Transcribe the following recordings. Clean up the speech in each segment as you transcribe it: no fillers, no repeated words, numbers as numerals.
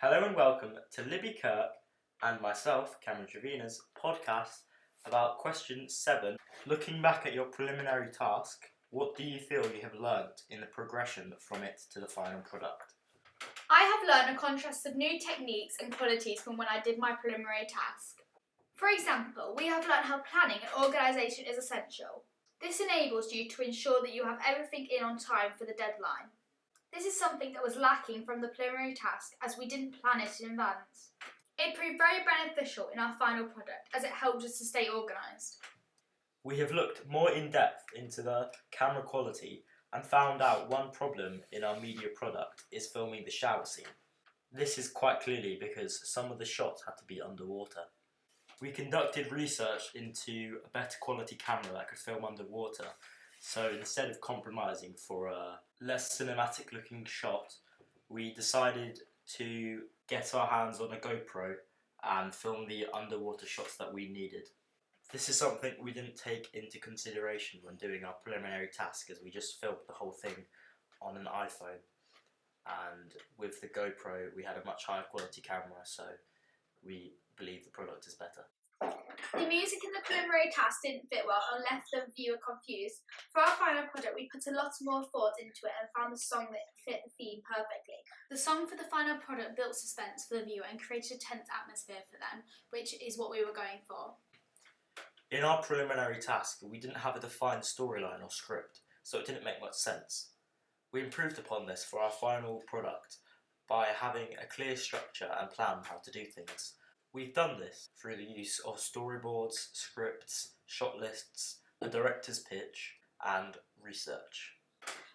Hello and welcome to Libby Kirk and myself, Cameron Trevina's podcast about question 7. Looking back at your preliminary task, what do you feel you have learnt in the progression from it to the final product? I have learned a contrast of new techniques and qualities from when I did my preliminary task. For example, we have learned how planning and organisation is essential. This enables you to ensure that you have everything in on time for the deadline. This is something that was lacking from the preliminary task as we didn't plan it in advance. It proved very beneficial in our final product as it helped us to stay organised. We have looked more in depth into the camera quality and found out one problem in our media product is filming the shower scene. This is quite clearly because some of the shots had to be underwater. We conducted research into a better quality camera that could film underwater, so instead of compromising for a less cinematic looking shot, we decided to get our hands on a GoPro and film the underwater shots that we needed. This is something we didn't take into consideration when doing our preliminary task, as we just filmed the whole thing on an iPhone, and with the GoPro we had a much higher quality camera, so we believe the product is better. The music in the preliminary task didn't fit well and left the viewer confused. For our final product, we put a lot more thought into it and found the song that fit the theme perfectly. The song for the final product built suspense for the viewer and created a tense atmosphere for them, which is what we were going for. In our preliminary task, we didn't have a defined storyline or script, so it didn't make much sense. We improved upon this for our final product by having a clear structure and plan how to do things. We've done this through the use of storyboards, scripts, shot lists, a director's pitch, and research.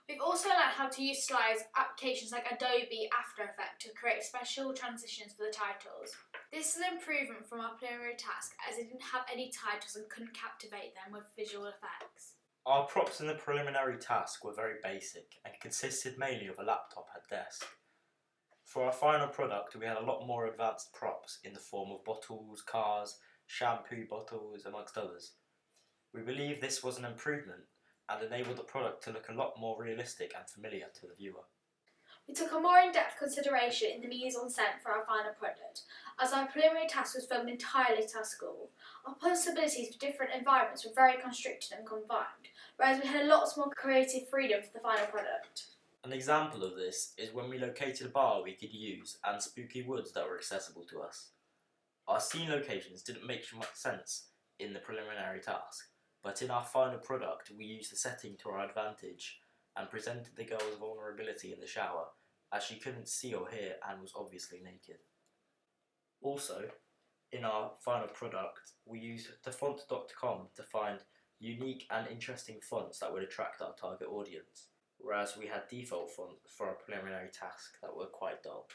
We've also learned how to utilise applications like Adobe After Effects to create special transitions for the titles. This is an improvement from our preliminary task as it didn't have any titles and couldn't captivate them with visual effects. Our props in the preliminary task were very basic and consisted mainly of a laptop at desk. For our final product, we had a lot more advanced props in the form of bottles, cars, shampoo bottles, amongst others. We believe this was an improvement and enabled the product to look a lot more realistic and familiar to the viewer. We took a more in-depth consideration in the mise-en-scène for our final product, as our preliminary task was filmed entirely at our school. Our possibilities for different environments were very constricted and confined, whereas we had lots more creative freedom for the final product. An example of this is when we located a bar we could use and spooky woods that were accessible to us. Our scene locations didn't make much sense in the preliminary task, but in our final product we used the setting to our advantage and presented the girl's vulnerability in the shower, as she couldn't see or hear and was obviously naked. Also, in our final product, we used thefont.com to find unique and interesting fonts that would attract our target audience, whereas we had default fonts for our preliminary task that were quite dull.